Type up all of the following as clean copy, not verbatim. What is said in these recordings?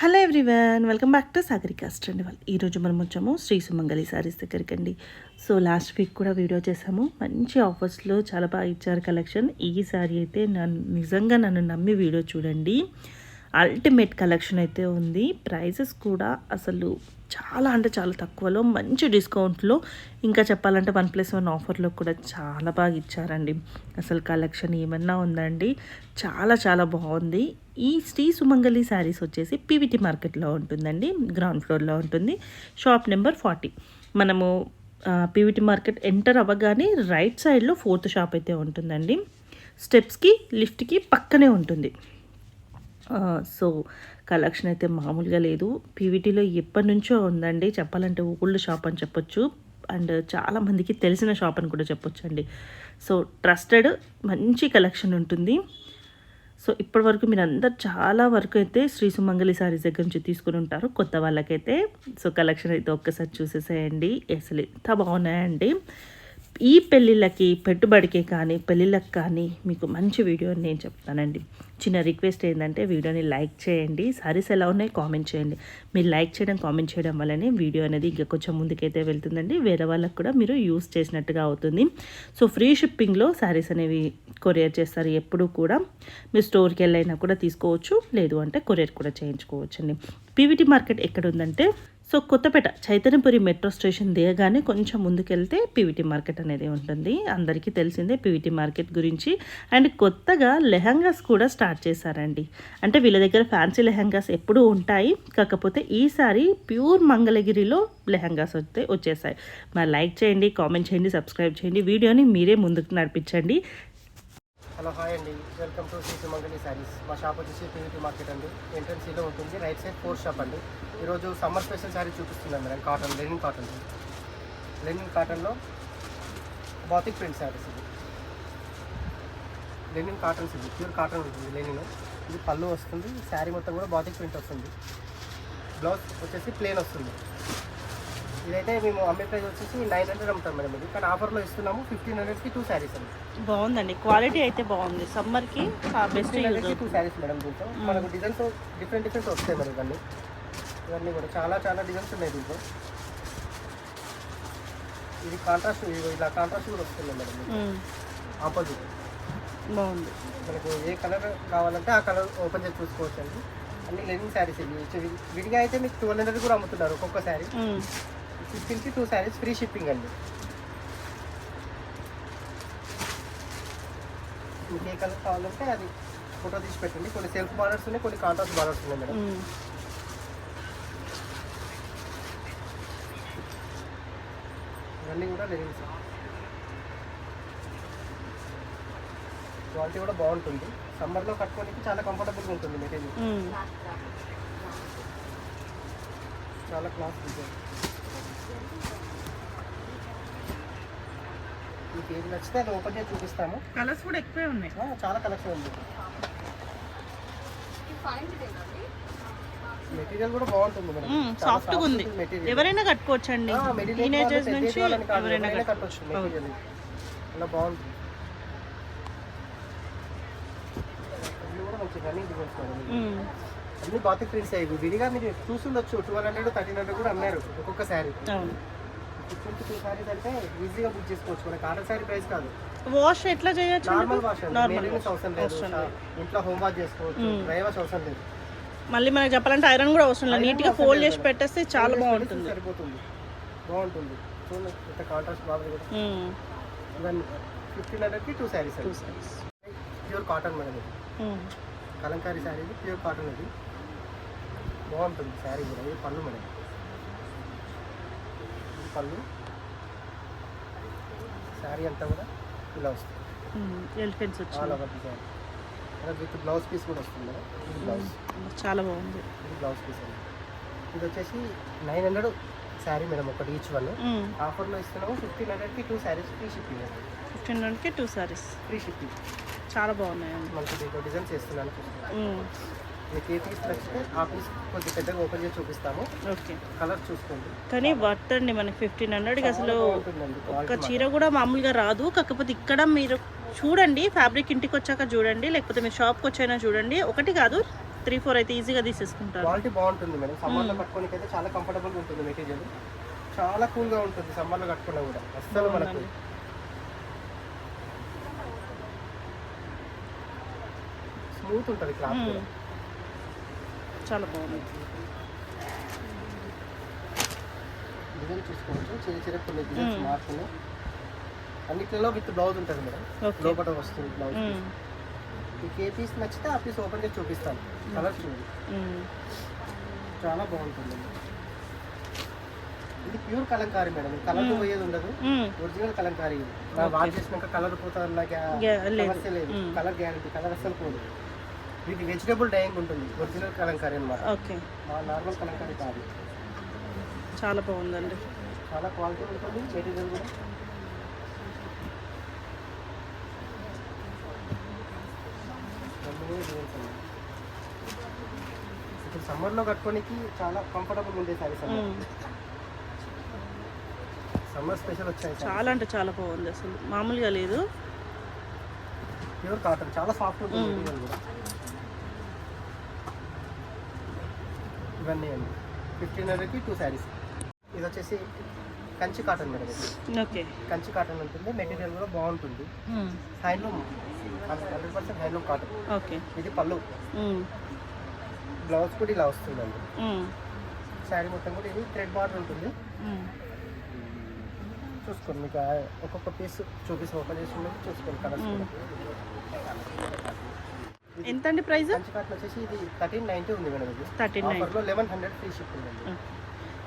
Hello everyone, welcome back to Sagarika ట్రెండివల్. ఈరోజు మనం వచ్చాము శ్రీ సుమంగళి శారీస్ దగ్గరికి అండి. సో లాస్ట్ వీక్ కూడా వీడియో చేసాము. మంచి ఆఫర్స్లో చాలా బాగా ఇచ్చారు కలెక్షన్. ఈ శారీ అయితే నన్ను నమ్మి వీడియో చూడండి. అల్టిమేట్ కలెక్షన్ అయితే ఉంది. ప్రైజెస్ కూడా అసలు చాలా అంటే చాలా తక్కువలో మంచి డిస్కౌంట్లో, ఇంకా చెప్పాలంటే 1+1 ఆఫర్లో కూడా చాలా బాగా ఇచ్చారండి. అసలు కలెక్షన్ ఏమన్నా ఉందండి, చాలా చాలా బాగుంది. ఈ శ్రీ సుమంగళి శారీస్ వచ్చేసి పీవీటీ మార్కెట్లో ఉంటుందండి, గ్రౌండ్ ఫ్లోర్లో ఉంటుంది. Shop number 40. మనము పీవీటీ మార్కెట్ ఎంటర్ అవ్వగానే రైట్ సైడ్లో 4th షాప్ అయితే ఉంటుందండి. స్టెప్స్కి లిఫ్ట్కి పక్కనే ఉంటుంది. సో కలెక్షన్ అయితే మామూలుగా లేదు. పీవీటీలో ఎప్పటి నుంచో ఉందండి, చెప్పాలంటే ఓల్డ్ షాప్ అని చెప్పొచ్చు. అండ్ చాలామందికి తెలిసిన షాప్ అని కూడా చెప్పొచ్చు అండి. సో ట్రస్టెడ్ మంచి కలెక్షన్ ఉంటుంది. సో ఇప్పటి వరకు మీరు అందరు చాలా వరకు అయితే శ్రీ సుమంగళి శారీస్ దగ్గర నుంచి తీసుకుని ఉంటారు. కొత్త వాళ్ళకైతే సో కలెక్షన్ అయితే ఒక్కసారి చూసేసేయండి. అసలు ఎంత బాగున్నాయండి. ఈ పెళ్ళిళ్ళకి, పెట్టుబడికే కానీ పెళ్ళిళ్ళకి కానీ మీకు మంచి వీడియో అని నేను చెప్తానండి. చిన్న రిక్వెస్ట్ ఏంటంటే వీడియోని లైక్ చేయండి. సారీస్ ఎలా ఉన్నాయి కామెంట్ చేయండి. మీరు లైక్ చేయడం, కామెంట్ చేయడం వల్లనే వీడియో అనేది ఇంకా కొంచెం ముందుకైతే వెళ్తుందండి. వేరే వాళ్ళకి కూడా మీరు యూస్ చేసినట్టుగా అవుతుంది. సో ఫ్రీ షిప్పింగ్లో శారీస్ అనేవి కొరియర్ చేస్తారు. ఎప్పుడు కూడా మీరు స్టోర్కి వెళ్ళైనా కూడా తీసుకోవచ్చు, లేదు అంటే కొరియర్ కూడా చేయించుకోవచ్చు అండి. పీవీటీ మార్కెట్ ఎక్కడ ఉందంటే, so Kothapet Chaitanyapuri metro station దిగగానే కొంచెం ముందుకెళ్తే పీవీటీ మార్కెట్ అనేది ఉంటుంది. అందరికీ తెలిసిందే పీవీటీ మార్కెట్ గురించి. అండ్ కొత్తగా లెహంగాస్ కూడా స్టార్ట్ చేశారండి. అంటే వీళ్ళ దగ్గర ఫ్యాన్సీ లెహంగాస్ ఎప్పుడూ ఉంటాయి, కాకపోతే ఈసారి ప్యూర్ మంగళగిరిలో లెహంగాస్ వచ్చేసాయి. మరి లైక్ చేయండి, కామెంట్ చేయండి, సబ్స్క్రైబ్ చేయండి. వీడియోని మీరే ముందుకు నడిపించండి. హలో హాయ్ అండి, వెల్కమ్ టు శ్రీ సుమంగళి శారీస్. మా షాప్ వచ్చేసి పీవీటీ మార్కెట్ అండి, ఎంట్రన్సీలో ఉంటుంది. రైట్ సైడ్ 4th షాప్ అండి. ఈరోజు సమ్మర్ స్పెషల్ శారీ చూపిస్తున్నాను మేడం. కాటన్, లెనిన్ కాటన్లో బాతిక్ ప్రింట్ శారీస్. ఇది లెనిన్ కాటన్స్, ఇది ప్యూర్ కాటన్ ఉంటుంది లెనిన్. ఇది పళ్ళు వస్తుంది, శారీ మొత్తం కూడా బాతిక్ ప్రింట్ వస్తుంది. బ్లౌజ్ వచ్చేసి ప్లెయిన్ వస్తుంది. ఇదైతే మేము అమ్మే ప్రైస్ వచ్చేసి 900 అమ్ముతాం మేడం. ఇది కానీ ఆఫర్లో ఇస్తున్నాము 1500కి 2 శారీస్ అండి. బాగుందండి, క్వాలిటీ అయితే బాగుంది. సమ్మర్కి బెస్ట్ 2 శారీస్ మేడం. దీంట్లో మనకు డిజైన్స్ డిఫరెంట్ వస్తాయి మేడం. ఇవన్నీ కూడా చాలా డిజైన్స్ ఉన్నాయి దీంట్లో. ఇది కాంట్రాస్ట్, ఇలా కాంట్రాస్ట్ కూడా వస్తుంది మేడం. ఆపోజిట్ బాగుంది. మనకు ఏ కలర్ కావాలంటే ఆ కలర్ ఓపెన్ చేసి చూసుకోవచ్చు అండి. అన్ని లెనిన్ శారీస్. ఇవి విడిగా అయితే మీకు 1200 కూడా అమ్ముతున్నారు ఒక్కొక్క శారీ. 15కి 2 శారీస్ ఫ్రీ షిప్పింగ్ అండి. మీకు ఏ కలర్ కావాలంటే అది ఫోటో తీసి పెట్టండి. కొన్ని సెల్ఫ్ బార్డర్స్ ఉన్నాయి, కొన్ని కాంట్రాస్ట్ బార్డర్స్ ఉన్నాయి మేడం. ఇవన్నీ కూడా లెనిన్స్. క్వాలిటీ కూడా బాగుంటుంది. సమ్మర్లో కట్టుకోనికి చాలా కంఫర్టబుల్గా ఉంటుంది మెటీరియల్. చాలా క్లాస్ డిజైన్. మీకు ఏది నచ్చితే అది ఓపెన్ చేసి చూపిస్తాము. కలర్స్ కూడా ఎక్కువే ఉన్నాయి, చాలా కలెక్షన్ ఉంది. మెటీరియల్ కూడా బాగుంటుంది మేడం, సాఫ్ట్గా ఉంది. ఎవరైనా కట్టుకోవచ్చండి, టీనేజర్స్ నుంచి ఎవరైనా కట్టవచ్చు. మెటీరియల్ అలా బాగుంటుంది. ఇవి కూడా మంచి రన్నింగ్ డిజైన్స్ మేడం. అన్ని బాతిక్ ప్రింట్స్ అయ్యి విడిగా మీరు చూసుండొచ్చు. 1200, 1300 కూడా అమ్మారు ఒక్కొక్క శారీ. 2 శారీస్ అంటే ఈజీగా బుక్ చేసుకోవచ్చు. మన కాటన్ శారీ ప్రైస్ కాదు. వాష్ ఎట్లా చేయొచ్చు? నార్మల్ వాష్ అండి, మెయింటెనెన్స్ అవసరం లేదు. ఇంట్లో హోమ్ వాష్ చేసుకోవచ్చు, డ్రై వాష్ అవసరం లేదు. మళ్ళీ మనకి చెప్పాలంటే ఐరన్ కూడా అవసరం లేదు. నీట్గా ఫోల్డ్ చేసి పెట్టేస్తే చాలా బాగుంటుంది, సరిపోతుంది. బాగుంటుంది. చూడండి ఇంత కాంట్రాస్ట్ బాగా కూడా. ఇవన్నీ 1500కి 2 శారీస్. Pure cotton madam. ఇది కలంకారీ శారీ, ఇది ప్యూర్ కాటన్. ఇది బాగుంటుంది శారీ కూడా. ఇది పళ్ళు మేడం, పళ్ళు. శారీ అంతా కూడా ఇలా వస్తుంది. ఎలిఫెంట్స్ చాలా డిజైన్ విత్ బ్లౌజ్ పీస్ కూడా వస్తుంది మేడం. ఇది బ్లౌజ్ చాలా బాగుంది. ఇది బ్లౌజ్ పీస్ అండి. ఇది వచ్చేసి 900 శారీ మేడం, ఒకటి ఈచ్ వన్. ఆఫర్లో ఇస్తున్నాము 1500కి 2 శారీస్ ఫ్రీ షిప్పింగ్. 1500కి 2 శారీస్ ఫ్రీ షిప్పింగ్. చాలా బాగున్నాయండి. మనకి దీంట్లో డిజైన్స్ చేస్తున్నాను. మీకు ఏ పీస్ నచ్చితే ఆ పీస్ కొంచెం పెద్దగా ఓపెన్ చేసి చూపిస్తాము. ఓకే, కలర్ చూసుకోండి. కానీ వర్త్ అండి మనకి 1500కి. అసలు ఒక్క చీర కూడా మామూలుగా రాదు. కాకపోతే ఇక్కడ మీరు చూడండి, ఫ్యాబ్రిక్ ఇంటికి వచ్చాక చూడండి, లేకపోతే మీరు షాప్కి వచ్చైనా చూడండి. ఒకటి కాదు 3-4 అయితే ఈజీగా తీసేసుకుంటారు. క్వాలిటీ బాగుంటుంది మేడం. సమ్మర్లో కట్టుకోనికి అయితే చాలా కంఫర్టబుల్గా ఉంటుంది మెటీరియల్. చాలా కూల్గా ఉంటుంది సమ్మర్లో కట్టుకున్నా కూడా అస్సలు మనకు స్మూత్ ఉంటుంది క్లాత్ కూడా. చాలా బాగుంది. డిజైన్ చూసుకోవచ్చు, చిన్న చిన్న కొన్ని డిజైన్స్ మార్పులు. అన్నిట్లలో విత్ బ్లౌజ్ ఉంటుంది మేడం, లోపల వస్తుంది బ్లౌజ్. మీకు ఏ పీస్ నచ్చితే ఆ పీస్ ఓపెన్ చేసి చూపిస్తాను. కలర్ చూడండి, చాలా బాగుంటుంది. ఇది ప్యూర్ కలంకారీ మేడం, కలర్ పోయేది ఉండదు, ఒరిజినల్ కలంకారీ. వాష్ చేసినాక కలర్ పోతా సమస్య లేదు, కలర్ గ్యారంటీ, కలర్ అస్సలు పోదు. ఇది వెజిటేబుల్ డైయింగ్ ఉంటుంది, ఒరిజినల్ కలంకారీ అనమాట. ఓకే, నార్మల్ కలంకారీ కాదు. చాలా బాగుందండి, చాలా క్వాలిటీ ఉంటుంది మెటీరియల్ కూడా. ఇప్పుడు సమ్మర్లో కట్టుకోనికి చాలా కంఫర్టబుల్ ఉండే సారీస్ అన్నమాట. సమ్మర్ స్పెషల్ వచ్చాయి, చాలా అంటే చాలా బాగుంది, అసలు మామూలుగా లేదు. ప్యూర్ కాటన్, చాలా సాఫ్ట్ ఉంటుంది మెటీరియల్ కూడా. ఇవన్నీ అండి 1500కి 2 శారీస్. ఇది వచ్చేసి Kanchi cotton madam. Okay, Kanchi cotton ఉంటుంది, మెటీరియల్ కూడా బాగుంటుంది. Handloom 100% handloom cotton. ఓకే, ఇది పళ్ళు, బ్లౌజ్ కూడా ఇలా వస్తుందండి. శారీ మొత్తం కూడా ఇది థ్రెడ్ బార్డర్ ఉంటుంది. చూసుకోండి, మీకు ఒక్కొక్క పీస్ చూపిస్తాం, ఓపెన్ చేసి చూసుకోండి కలర్స్ కూడా. ఎంత అండి ప్రైస్? కంచి కాటన్ వచ్చేసి ఇది 1390 ఉంది మేడం. ఇది 1390 ఆఫర్లో 1100 ఫ్రీ షిప్పింగ్ అండి.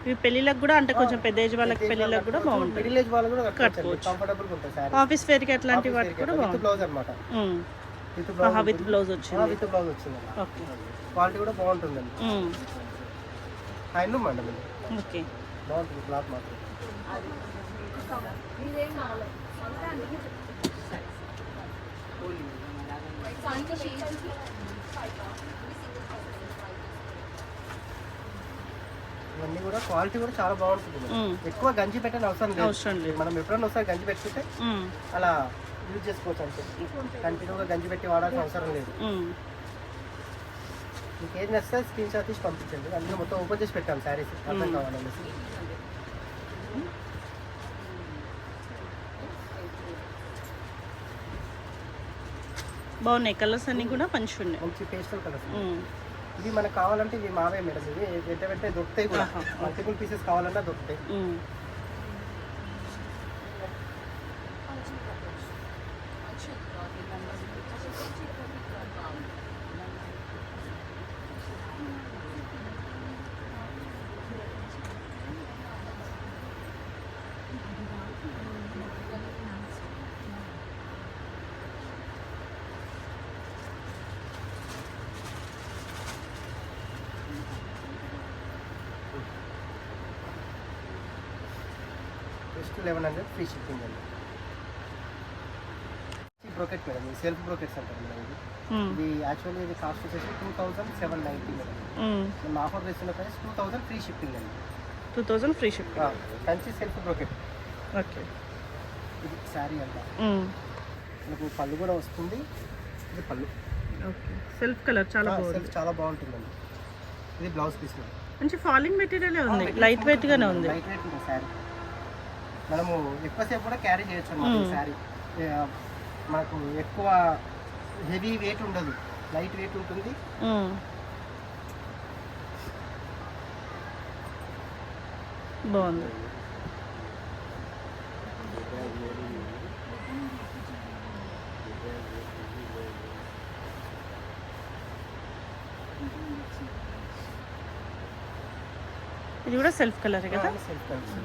ఇవి పెళ్ళిళ్ళకి కూడా, అంటే కొంచెం పెద్ద ఏజ్ వాళ్ళకి పెళ్ళిళ్ళకి కూడా బాగుంటుంది. మిడిల్ ఏజ్ వాళ్ళు కూడా కట్టుకోవచ్చు, కంఫర్టబుల్ ఉంటుంది సారీ. ఆఫీస్ వేర్కి అట్లాంటి వాటికి కూడా విత్ బ్లౌజ్ అన్నమాట. విత్ బ్లౌజ్ వచ్చింది. విత్ బ్లౌజ్ వచ్చింది. ఓకే, క్వాలిటీ కూడా బాగుంటుందండి. హ్యాండ్లూమ్ అండి మీరు. ఓకే, బాగుంటుంది క్లాత్ మాత్రం. ఇవన్నీ కూడా క్వాలిటీ కూడా చాలా బాగుంటుంది. ఎక్కువ గంజి పెట్టని అవసరం లేదు. మనం ఎప్పుడన్నా ఒకసారి గంజి పెట్టుకుంటే అలా యూజ్ చేసుకోవచ్చు అంతే. కంటిన్యూగా గంజి పెట్టి వాడాల్సిన అవసరం లేదు. మీకు ఏది నచ్చితే స్క్రీన్ షాట్ తీసి పంపించండి. అందులో మొత్తం ఓపెన్ చేసి పెట్టాం శారీస్ అర్థం కావాలనేసి. బాగున్నాయి కలర్స్ అన్ని కూడా మంచిగా ఉన్నాయి, మంచి పేస్టల్ కలర్స్. ఇవి మనకు కావాలంటే ఇవి మావే మేడం. ఇవి వెంటనే దొరుకుతాయి కూడా, మల్టిపుల్ పీసెస్ కావాలన్నా దొరుకుతాయి. జస్ట్ 1100 ఫ్రీ షిప్పింగ్ అండి. బ్రోకెట్ మేడం, ఇది సెల్ఫ్ బ్రోకెట్స్ అంటారు మేడం. ఇది యాక్చువల్లీ ఇది కాస్ట్ వచ్చేసి 2790 మేడం. మేము ఆఫర్ చేస్తున్న ప్రైస్ 2000 ఫ్రీ షిప్పింగ్ అండి. 2000 free shipping. Kanchi self brocade. Okay, ఇది శారీ అంట. మనకు పళ్ళు కూడా వస్తుంది. ఇది పళ్ళు. ఓకే, సెల్ఫ్ కలర్ చాలా బాగుంది, చాలా బాగుంటుందండి. ఇది బ్లౌజ్ పీస్ మంచి ఫాలింగ్ మెటీరియల్ ఉంది, లైట్ వెయిట్ గానే ఉంది. లైట్ వెయిట్ ఉంటుంది శారీ. మనము ఎక్కువసేపు కూడా క్యారీ చేయొచ్చు అన్నమాట. ఈ శారీ మనకు ఎక్కువ హెవీ వెయిట్ ఉండదు, లైట్ వెయిట్ ఉంటుంది. బాగుంది. ఇది కూడా సెల్ఫ్ కలర్ కదా? Self colour.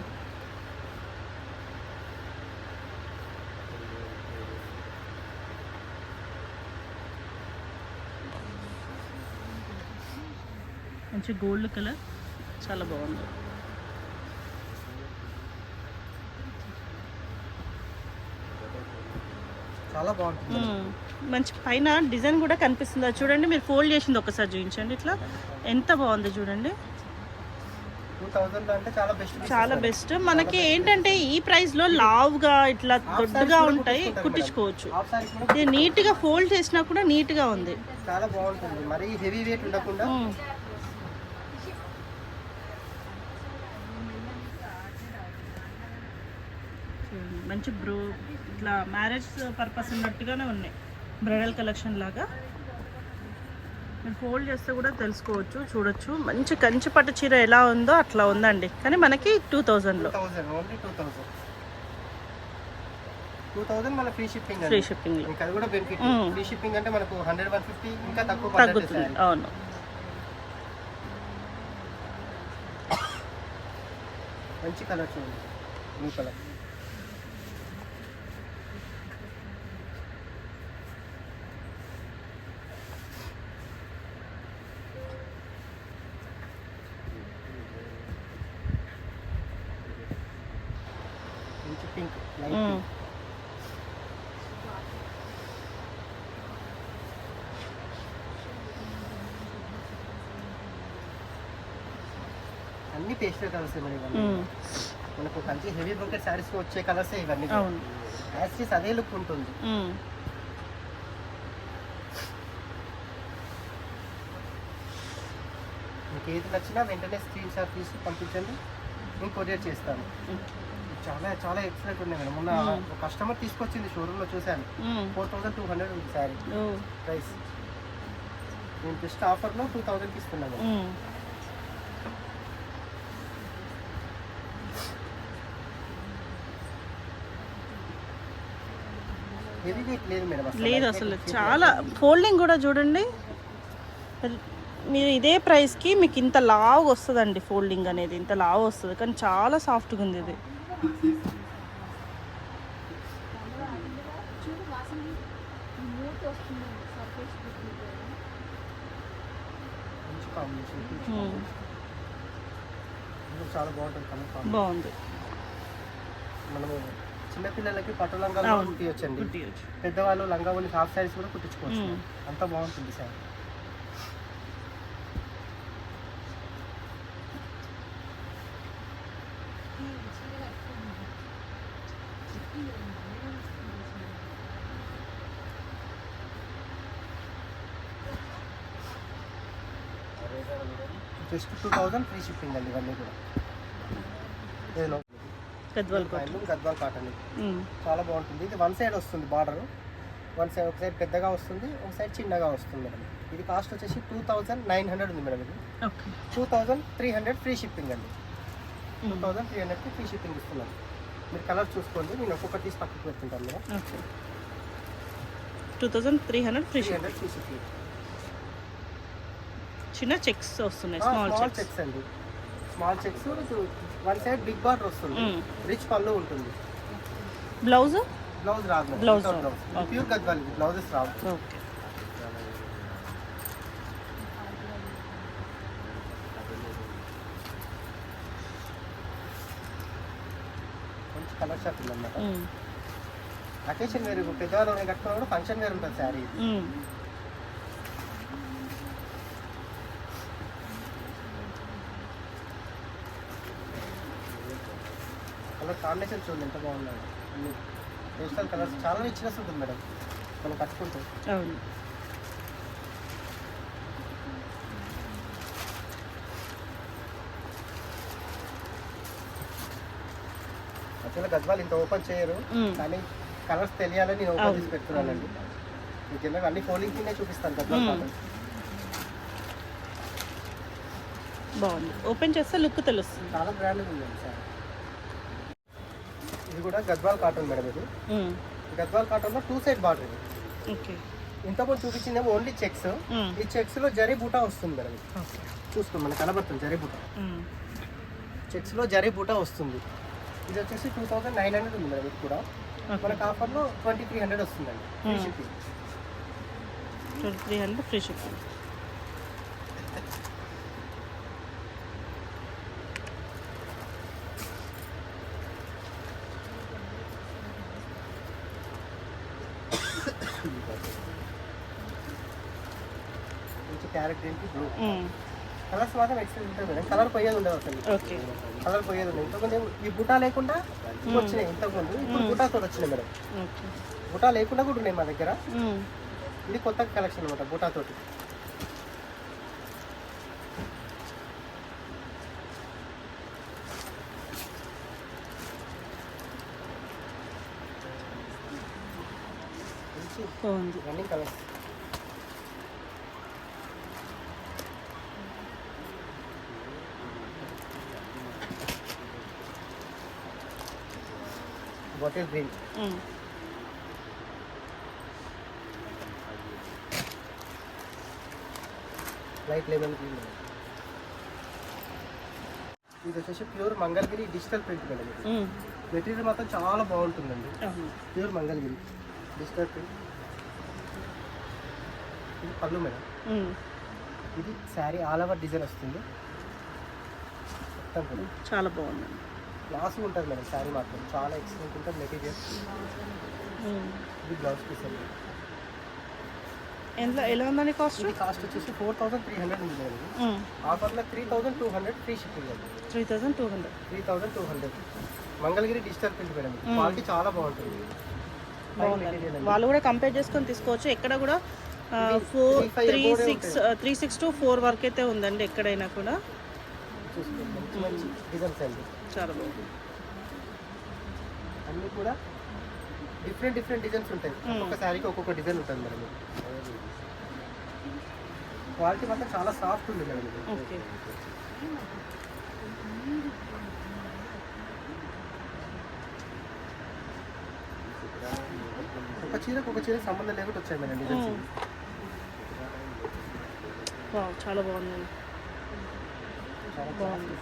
మంచి గోల్డ్ కలర్, చాలా బాగుంది. చాలా బాగుంటుంది. మంచి పైన డిజైన్ కూడా కనిపిస్తుంది, అది చూడండి. మీరు ఫోల్డ్ చేసింది ఒకసారి చూపించండి, ఇట్లా ఎంత బాగుంది చూడండి. 2000 అంటే చాలా బెస్ట్. చాలా బెస్ట్. మనకి ఏంటంటే ఈ ప్రైస్లో లావుగా ఇట్లా దొడ్డుగా ఉంటాయి, కుట్టించుకోవచ్చు. ఇది నీట్గా ఫోల్డ్ చేసినా కూడా నీట్గా ఉంది, చాలా బాగుంటుంది. మరి హెవీ వెయిట్ ఉండకుండా. మంచి ఇట్లా మ్యారేజ్ పర్పస్ ఉన్నట్టుగానే ఉన్నాయి, బ్రైడల్ కలెక్షన్ లాగా. మీరు ఫోల్డ్ చేస్తే కూడా తెలుసుకోవచ్చు, చూడొచ్చు. మంచి కంచి పట్టు చీర ఎలా ఉందో అట్లా ఉందండి, కానీ మనకి 2000లో. ఓన్లీ 2000 మన ఫ్రీ షిప్పింగ్. ఫ్రీ షిప్పింగ్ ఇంకా అది కూడా బెనిఫిట్. ఫ్రీ షిప్పింగ్ అంటే మనకు 100-150 ఇంకా తక్కువ తగ్గుతుంది. అవును. మంచి కలర్ చూడండి, బ్లూ కలర్. మంచి పింక్, లైట్ పింక్. అన్ని పేస్టల్ కలర్స్ ఇవన్నీ. మనకు కంచి హెవీ బ్రోకెట్ శారీస్ వచ్చే కలర్స్ ఇవన్నీ. యాక్సిస్ అదే లుక్ ఉంటుంది. మీకు ఏది నచ్చినా వెంటనే స్క్రీన్ షాట్ తీసి పంపించండి, నేను కొరియర్ చేస్తాను. చాలా చాలా ఎక్సలెంట్ ఉన్నాయి మేడం. మొన్న ఒక కస్టమర్ తీసుకొచ్చింది, షోరూంలో చూశాను. 4200 ఉంది శారీ ప్రైస్. నేను జస్ట్ ఆఫర్లో 2000కి ఇస్తున్నాను. హెవీ వెయిట్ లేదు మేడం, లేదు అసలు. చాలా ఫోల్డింగ్ కూడా చూడండి, మీరు ఇదే ప్రైస్కి మీకు ఇంత లావు వస్తుందండి. ఫోల్డింగ్ అనేది ఇంత లావు వస్తుంది, కానీ చాలా సాఫ్ట్గా ఉంది ఇది. చాలా బాగుంటుంది. బాగుంది. మనము చిన్నపిల్లలకి పట్టు లంగాలు కుట్టియొచ్చండి, పెద్దవాళ్ళు లంగా ఓన్లీ హాఫ్ సారీస్ కూడా కుట్టించుకోవచ్చు. అంత బాగుంటుంది సార్. జస్ట్ 2000 ఫ్రీ షిప్పింగ్ అండి ఇవన్నీ కూడా. గద్వాల్ కాటన్ చాలా బాగుంటుంది. ఇది వన్ సైడ్ వస్తుంది బార్డర్, వన్ సైడ్ ఒక సైడ్ పెద్దగా వస్తుంది, ఒక సైడ్ చిన్నగా వస్తుంది మేడం. ఇది కాస్ట్ వచ్చేసి 2900 ఉంది మేడం. ఇది 2300 ఫ్రీ షిప్పింగ్ అండి. 2300కి ఫ్రీ షిప్పింగ్ ఇస్తున్నాను. మీరు కలర్ చూసుకోండి, నేను ఒక్కొక్కటి తీసి పక్కకు పెట్టుకుంటాను మేడం. 2300 free shipping. చిన్న చెక్స్ వస్తున్నాయి, స్మాల్ చెక్స్ అండి. Small checks, one side big border వస్తుంది, రిచ్ పళ్ళు ఉంటుంది. బ్లౌజ్ రాదు, బ్లౌజ్ ప్యూర్ గద్వాల్, బ్లౌజెస్ రావు. మంచి కలర్ షార్ట్ ఉందన్నమాట. అకేషన్ వేరు, పెద్దవాళ్ళు కట్టుకున్నా కూడా ఫంక్షన్ వేరు ఉంటుంది శారీ. కలర్ కాంబినేషన్ చూడండి ఎంత బాగున్నాయి. అన్ని పేస్టల్ కలర్స్, చాలా రిచ్నెస్ ఉంటుంది మేడం మనం కట్టుకుంటే. యాక్చువల్గా గద్వాల్ ఇంత ఓపెన్ చేయరు, కానీ కలర్స్ తెలియాలని నేను ఓపెన్ చేసి పెడుతున్నానండి. మీకు జనరల్గా అన్ని ఫోల్డింగ్ కింద చూపిస్తాను గద్వాల్ కాటన్. బాగుంది, ఓపెన్ చేస్తే లుక్ తెలుస్తుంది. చాలా బ్రాండ్గా ఉందండి సార్. ఇది కూడా గద్వాల్ కాటన్ మేడం. ఇది గద్వాల్ కాటన్ లో 2 సైడ్ బార్డర్. ఇది ఇంతకుముందు చూపించిందేమో ఓన్లీ చెక్స్. ఈ చెక్స్ లో జరీ బూటా వస్తుంది మేడం. చూసుకోండి, మనకు కనబడుతుంది జరీ బూటా. చెక్స్ లో జరీ బూటా వస్తుంది. ఇది వచ్చేసి 2900 ఉంది మేడం. ఇది కూడా మనకు ఆఫర్ లో 2300 వస్తుందండి ఫ్రీ షిప్పింగ్. 2300 free shipping. మంచి క్యారెట్ గ్రీన్ కి బ్లూ. కలర్స్ మాత్రం ఎక్సలెంట్ ఉంటుంది మేడం. కలర్ పోయేది ఉండదు అసలు. ఓకే. కలర్ పోయేది ఉండదు. ఇంతకుముందు ఈ బుటా లేకుండా వచ్చినాయి ఇంతకుముందు. ఇప్పుడు బుటాతో వచ్చినాయి మేడం. ఓకే. బుటా లేకుండా కూడా ఉన్నాయి మా దగ్గర. ఇది కొత్త కలెక్షన్ అనమాట బుటాతోటి. బాగుంది. Running colours. Bottle green, light lemon green. ఇది వచ్చేసి pure Mangalagiri digital print madam. ఇది మెటీరియల్ మాత్రం చాలా బాగుంటుందండి. Pure Mangalagiri digital print. ఇది పళ్ళు మేడం. ఇది శారీ ఆల్ ఓవర్ డిజైన్ వస్తుంది మొత్తం కూడా. చాలా బాగుందండి. క్లాస్ ఉంటుంది మేడం. శారీ మాత్రం చాలా ఎక్సలెంట్ ఉంటుంది మెటీరియల్. ఇది బ్లౌజ్ పీస్ అండి. ఎలా ఉందండి కాస్ట్? ఇది కాస్ట్ వచ్చేసి 4300 ఉంది మేడం. ఆఫర్లో 3200 ఫ్రీ షిప్పింగ్ అండి. 3200. 3200 Mangalagiri digital print madam. Quality చాలా బాగుంటుంది. వాళ్ళు కూడా కంపేర్ చేసుకొని తీసుకోవచ్చు. ఎక్కడ కూడా 3-6 to 4 వరకు అయితే ఉందండి ఎక్కడైనా కూడా. మంచి మంచి డిజైన్స్ అండి. చాలా బాగుంది. అన్నీ కూడా డిఫరెంట్ డిజైన్స్ ఉంటాయి. ఒక్కొక్క శారీకి ఒక్కొక్క డిజైన్ ఉంటుంది మేడం. క్వాలిటీ మాత్రం చాలా సాఫ్ట్ ఉంది మేడం. ఓకే. ఒక చీర సంబంధం లేకుండా వచ్చాయి మేడం డిజైన్స్. చాలా బాగుంది. చాలా బాగుంది.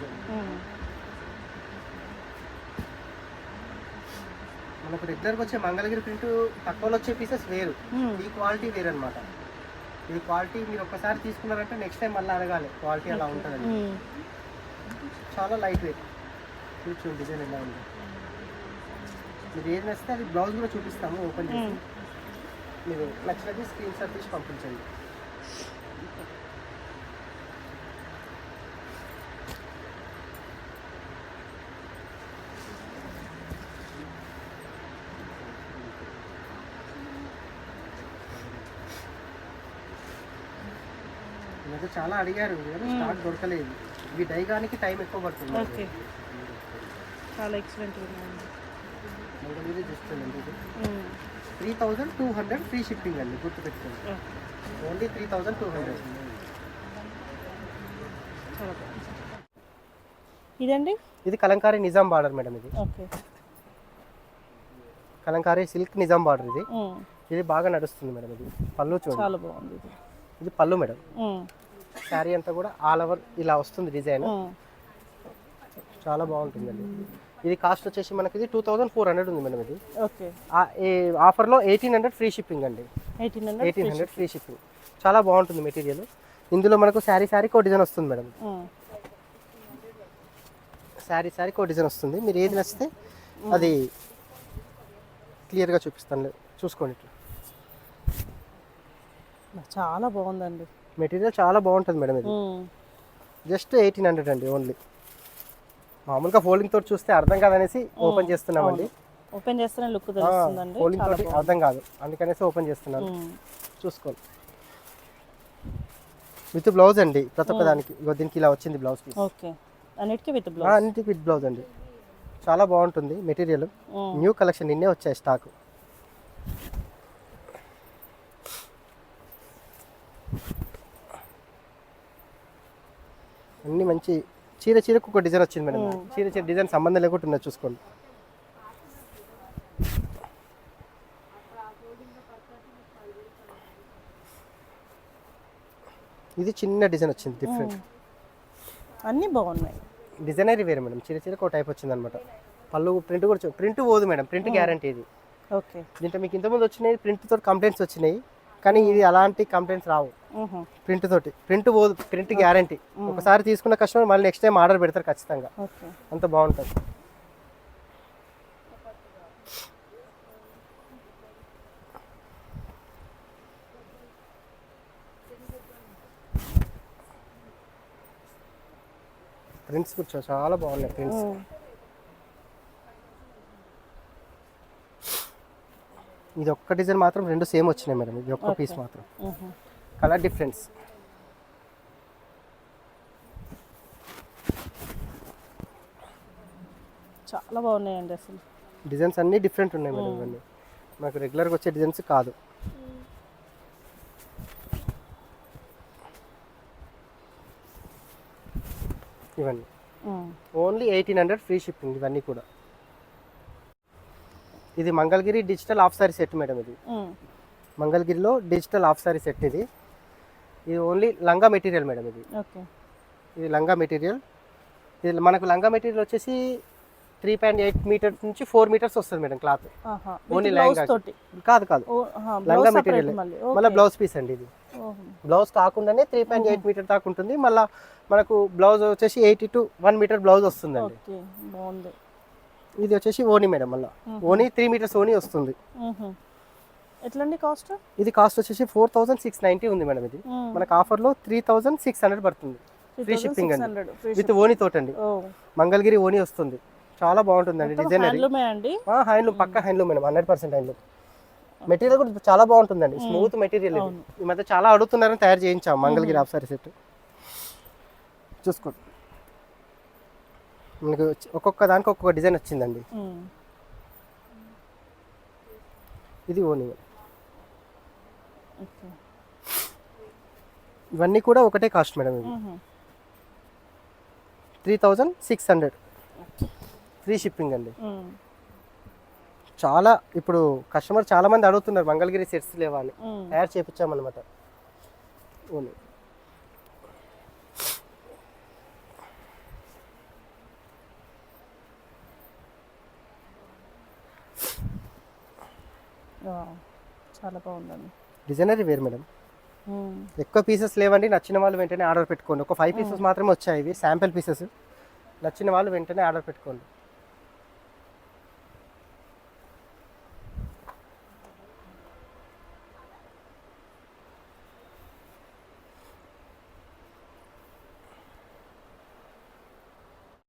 మనకు రెగ్యులర్గా వచ్చే మంగళగిరి ప్రింట్ తక్కువలో వచ్చే పీసెస్ వేరు. ఈ క్వాలిటీ వేరు అనమాట. ఇది క్వాలిటీ మీరు ఒక్కసారి తీసుకున్నారంటే నెక్స్ట్ టైం మళ్ళీ అడగాలి. క్వాలిటీ అలా ఉంటుందండి. చాలా లైట్ వెయిట్. చూడండి డిజైన్ ఎలా ఉంది. మీరు ఏది నచ్చితే అది బ్లౌజ్ కూడా చూపిస్తాము ఓపెన్ చేసి. మీరు నచ్చినది స్క్రీన్ షాట్ తీసి పంపించండి. ఇంకా చాలా అడిగారు స్టాక్ దొరకలేదు. ఇవి డైగానికి టైం ఎక్కువ పడుతుంది. ఓకే. చాలా ఎక్సలెంట్ ఉన్నాయండి. మంగళగిరి చూస్తుందండి. ఇది 3200 ఫ్రీ షిప్పింగ్ అండి. గుర్తుపెట్టుకోండి. ఓన్లీ 3200. ఇదండి. ఇది కలంకారీ నిజాం బార్డర్ మేడం. ఇది okay. Kalamkari silk Nizam border. ఇది బాగా నడుస్తుంది మేడం. ఇది పళ్ళు చూడండి. చాలా బాగుంది. ఇది పళ్ళు మేడం. శారీ అంతా కూడా ఆల్ ఓవర్ ఇలా వస్తుంది డిజైన్. చాలా బాగుంటుందండి. ఇది కాస్ట్ వచ్చేసి మనకి ఇది 2400 ఉంది మేడం. ఇది ఓకే. ఈ ఆఫర్లో 1800 ఫ్రీ షిప్పింగ్ అండి. 1800 ఫ్రీ షిప్పింగ్. చాలా బాగుంటుంది మెటీరియల్. ఇందులో మనకు శారీకి ఒక డిజైన్ వస్తుంది మేడం. శారీకి ఒక డిజైన్ వస్తుంది. మీరు ఏది నచ్చితే అది క్లియర్గా చూపిస్తాను. చూసుకోండి. ఇట్లా చాలా బాగుందండి. మెటీరియల్ చాలా బాగుంటుంది మేడం. ఇది జస్ట్ 1800 అండి ఓన్లీ. మామూలుగా ఫోల్డింగ్ తోటి చూస్తే అర్థం కాదనేసి ఓపెన్ చేస్తున్నామండి. ఓపెన్ చేస్తేనే లుక్ తెలుస్తుందండి. ఫోల్డింగ్ తోటి అర్థం కాదు, అందుకనేసి ఓపెన్ చేస్తున్నాను. చూసుకోండి. విత్ బ్లౌజ్ అండి. ప్రతి ఒక్క దానికి దీనికి ఇలా వచ్చింది బ్లౌజ్ పీస్. ఓకే. అన్నిటికీ విత్ బ్లౌజ్. అన్నిటికీ విత్ బ్లౌజ్ అండి. చాలా బాగుంటుంది మెటీరియల్. న్యూ కలెక్షన్ నిన్నే వచ్చాయి స్టాక్. అన్ని మంచి చీరకు ఒక డిజైన్ వచ్చింది మేడం. చీర డిజైన్ సంబంధం లేకుండా ఉన్నది. చూసుకోండి. ఇది చిన్న డిజైన్ వచ్చింది డిఫరెంట్. అన్నీ బాగున్నాయి. డిజైనరీ వేరే మేడం. చీరకు ఒక టైప్ వచ్చింది అనమాట. పళ్ళు ప్రింట్ కూడా ప్రింట్ పోదు మేడం. ప్రింట్ గ్యారంటీ ఇది. ఓకే. దీంట్లో మీకు ఇంతకుముందు వచ్చినాయి ప్రింట్ తోటి కంప్లైంట్స్ వచ్చినాయి, కానీ ఇది అలాంటి కంప్లైంట్స్ రావు. ప్రింట్ తోటి ప్రింట్ పోదు. Print guarantee. ఒకసారి తీసుకున్న కస్టమర్ మళ్ళీ నెక్స్ట్ టైం ఆర్డర్ పెడతారు ఖచ్చితంగా. అంత బాగుంటుంది. ప్రింట్స్ కూడా చాలా బాగున్నాయి ప్రింట్స్. ఇది ఒక్క డిజైన్ మాత్రం రెండు సేమ్ వచ్చినాయి మేడం. ఇది ఒక్క పీస్ మాత్రం కలర్ డిఫరెన్స్. చాలా బాగున్నాయండి అసలు. డిజైన్స్ అన్నీ డిఫరెంట్ ఉన్నాయి మేడం. ఇవన్నీ మనకు రెగ్యులర్గా వచ్చే డిజైన్స్ కాదు. ఇవన్నీ ఓన్లీ 1800 ఫ్రీ షిప్పింగ్. ఇవన్నీ కూడా ఇది Mangalagiri digital half sorry set madam. ఇది మంగళగిరిలో డిజిటల్ హాఫ్ సారీ సెట్. ఇది ఓన్లీ లంగా మెటీరియల్ మేడం. ఇది లంగా మెటీరియల్. ఇది మనకు లంగా మెటీరియల్ వచ్చేసి 3.8 మీటర్స్ నుంచి 4 మీటర్స్ వస్తుంది మేడం క్లాత్. ఓన్లీ లెహంగా కాదు లంగా మెటీరియల్. మళ్ళీ బ్లౌజ్ పీస్ అండి. ఇది బ్లౌజ్ కాకుండానే 3.8 మీటర్ దాకా ఉంటుంది. మళ్ళీ మనకు బ్లౌజ్ వచ్చేసి 80 to 1 మీటర్ బ్లౌజ్ వస్తుందండి. ఇది వచ్చేసి ఓనీ మేడం. మళ్ళీ ఓనీ 3 మీటర్స్ ఓనీ వస్తుంది. ఎట్లండి కాస్ట్? ఇది కాస్ట్ వచ్చేసి 4690 ఉంది మేడం. ఇది మనకు ఆఫర్లో 3600 పడుతుంది. ఫ్రీ షిప్పింగ్ అండి విత్ ఓనీ తోటండి. మంగళగిరి ఓనీ వస్తుంది. చాలా బాగుంటుందండి డిజైన్. హ్యాండ్లూమ్ పక్కా హ్యాండ్లూమ్ మేడం. 100% హ్యాండ్లూమ్. మెటీరియల్ కూడా చాలా బాగుంటుందండి. Smooth material. ఈ మధ్య చాలా అడుగుతున్నారని తయారు చేయించాం మంగళగిరి హాఫ్ సారీ సెట్. చూసుకోండి మనకు ఒక్కొక్క దానికి ఒక్కొక్క డిజైన్ వచ్చిందండి. ఇది ఓనీ. ఇవన్నీ కూడా ఒకటే కాస్ట్ మేడం. ఇది 3600 ఫ్రీ షిప్పింగ్ అండి. చాలా ఇప్పుడు కస్టమర్ చాలా మంది అడుగుతున్నారు మంగళగిరి సెట్స్ లేవా అని. తయారు చేయించామన్నమాట. ఓనీ చాలా బాగుందండి. Designer wear madam. ఎక్కువ పీసెస్ లేవండి. నచ్చిన వాళ్ళు వెంటనే ఆర్డర్ పెట్టుకోండి. ఒక 5 పీసెస్ మాత్రమే వచ్చాయి. ఇవి శాంపిల్ పీసెస్. నచ్చిన వాళ్ళు వెంటనే ఆర్డర్ పెట్టుకోండి.